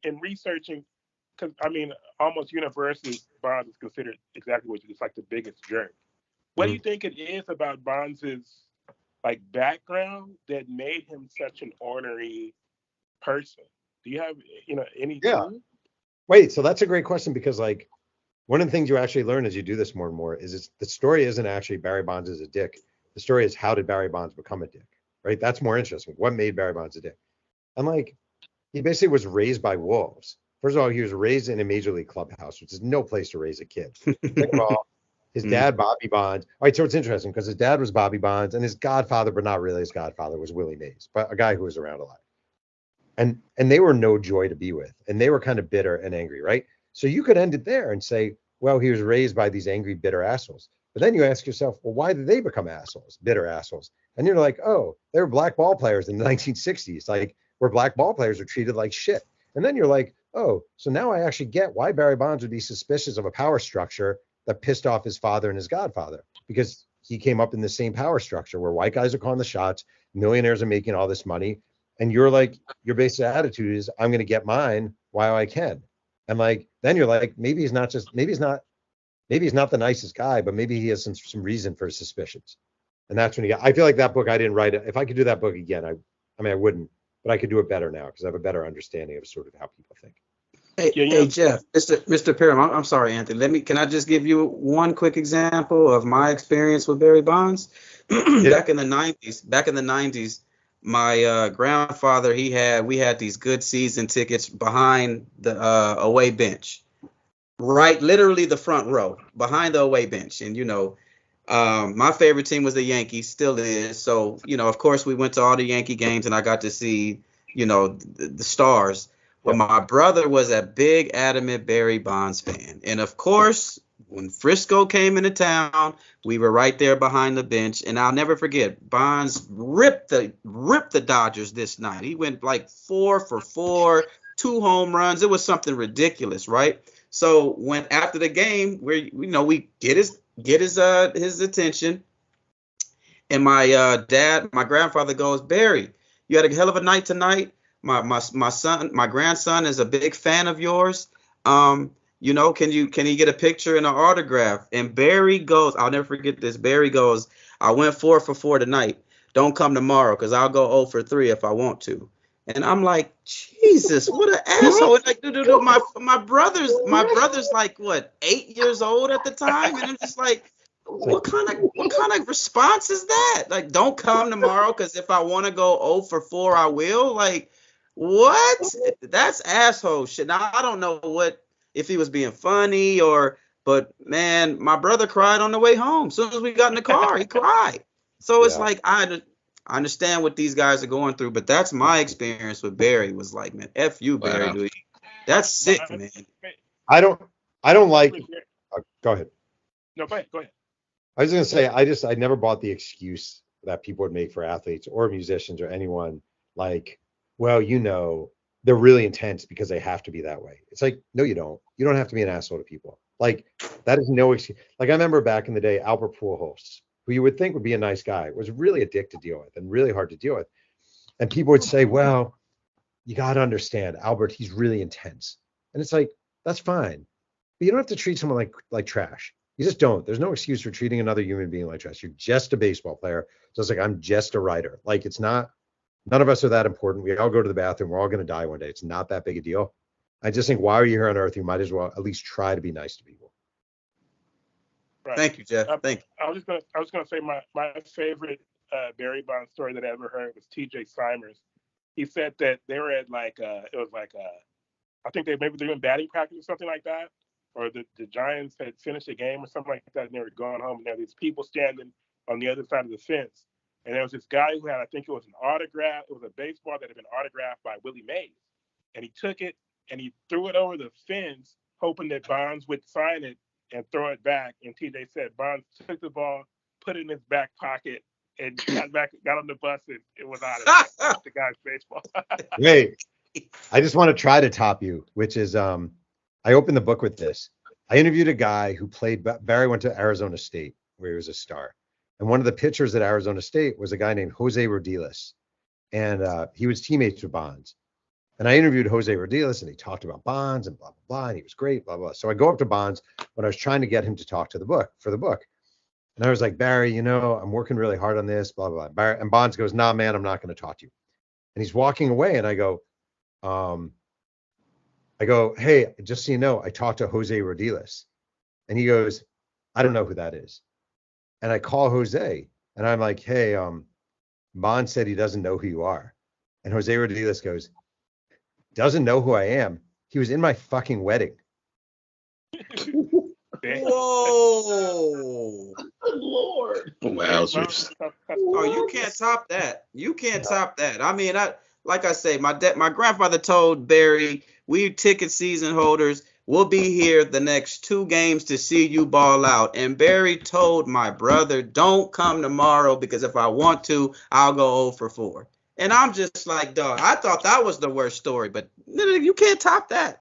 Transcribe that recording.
in researching, because I mean, almost universally, Bonds is considered exactly what you just like the biggest jerk. What do you Mhm. think it is about Bonds's like background that made him such an ornery person? Do you have any Yeah. clue? Wait, so that's a great question because like one of the things you actually learn as you do this more and more is the story isn't actually Barry Bonds is a dick. The story is how did Barry Bonds become a dick, right? That's more interesting. What made Barry Bonds a dick? And like he basically was raised by wolves. First of all, he was raised in a major league clubhouse, which is no place to raise a kid. Second of all, his Mm. dad, Bobby Bonds. All right, so it's interesting because his dad was Bobby Bonds, and his godfather, but not really his godfather, was Willie Mays, but a guy who was around a lot. And they were no joy to be with, and they were kind of bitter and angry, right? So you could end it there and say, well, he was raised by these angry, bitter assholes. But then you ask yourself, well, why did they become assholes, bitter assholes? And you're like, oh, they were black ball players in the 1960s, like where black ball players are treated like shit. And then you're like, oh, so now I actually get why Barry Bonds would be suspicious of a power structure that pissed off his father and his godfather, because he came up in the same power structure where white guys are calling the shots, millionaires are making all this money, and you're like, your basic attitude is, I'm going to get mine while I can. And like, then you're like, maybe he's not the nicest guy, but maybe he has some reason for his suspicions. And that's when I feel like that book, I didn't write it. If I could do that book again, I mean, I wouldn't, but I could do it better now because I have a better understanding of sort of how people think. Hey, Yeah, hey, Jeff, Mr. Pearlman, I'm sorry, Anthony. Can I just give you one quick example of my experience with Barry Bonds? Yeah. Back in the 90s, my grandfather, we had these good season tickets behind the away bench, right, literally the front row behind the away bench. And, my favorite team was the Yankees, still is. So, of course, we went to all the Yankee games and I got to see, the stars. But Yeah. my brother was a big, adamant Barry Bonds fan. And of course, when Frisco came into town, we were right there behind the bench. And I'll never forget, Bonds ripped the Dodgers this night. He went like 4 for 4, 2 home runs. It was something ridiculous, right? So when after the game, we get his attention, and my grandfather goes, Barry, you had a hell of a night tonight. My grandson is a big fan of yours. Can he get a picture and an autograph? And Barry goes, I'll never forget this. Barry goes, I went 4 for 4 tonight. Don't come tomorrow because I'll go 0 for 3 if I want to. And I'm like, Jesus, what an asshole! And like, dude, my brother's like what, 8 years old at the time, and I'm just like, It's like, what kind of response is that? Like, don't come tomorrow because if I want to go 0 for 4, I will. Like, what? That's asshole shit. Now I don't know what if he was being funny but man, my brother cried on the way home. As soon as we got in the car, he cried. So it's yeah. like I understand what these guys are going through, but that's my experience with Barry. Was like, man, F you, Barry, my dude. That's sick, my man. I don't, I don't like, favorite. go ahead. No, go ahead. Go ahead. I was going to say, I never bought the excuse that people would make for athletes or musicians or anyone like, well, they're really intense because they have to be that way. It's like, no, you don't. You don't have to be an asshole to people. Like, that is no excuse. Like, I remember back in the day, Albert Pujols, who you would think would be a nice guy, was really a dick to deal with and really hard to deal with. And people would say, well, you got to understand, Albert, he's really intense. And it's like, that's fine. But you don't have to treat someone like trash. You just don't. There's no excuse for treating another human being like trash. You're just a baseball player. So it's like, I'm just a writer. Like, it's not, none of us are that important. We all go to the bathroom. We're all going to die one day. It's not that big a deal. I just think, why are you here on earth? You might as well at least try to be nice to people. Right. Thank you, Jeff. Thank I was gonna say my favorite Barry Bonds story that I ever heard was T.J. Simers. He said that they were at like it was like I think they were in batting practice or something like that, or the Giants had finished a game or something like that, and they were going home, and there were these people standing on the other side of the fence, and there was this guy who had, I think it was an autograph, it was a baseball that had been autographed by Willie Mays, and he took it and he threw it over the fence, hoping that Bonds would sign it and throw it back. And TJ said Bonds took the ball, put it in his back pocket, and got on the bus, and it was out of there. That's the guy's baseball. Wait, I just want to try to top you, which is I opened the book with this. I interviewed a guy who played, Barry went to Arizona State where he was a star. And one of the pitchers at Arizona State was a guy named Jose Rodiles. And he was teammates with Bonds. And I interviewed Jose Rodiles, and he talked about Bonds and blah, blah, blah. And he was great, blah, blah. So I go up to Bonds when I was trying to get him to talk to the book for the book. And I was like, Barry, I'm working really hard on this, blah, blah, blah. And Bonds goes, nah, man, I'm not going to talk to you. And he's walking away. And I go, hey, just so you know, I talked to Jose Rodiles. And he goes, I don't know who that is. And I call Jose and I'm like, hey, Bonds said he doesn't know who you are. And Jose Rodiles goes, doesn't know who I am. He was in my fucking wedding. Whoa. Lord. Wowzers. Oh, you can't top that. You can't top that. I mean, like I say, my grandfather told Barry, we ticket season holders, we'll be here the next 2 games to see you ball out. And Barry told my brother, don't come tomorrow because if I want to, I'll go 0 for 4. And I'm just like, dog, I thought that was the worst story, but you can't top that.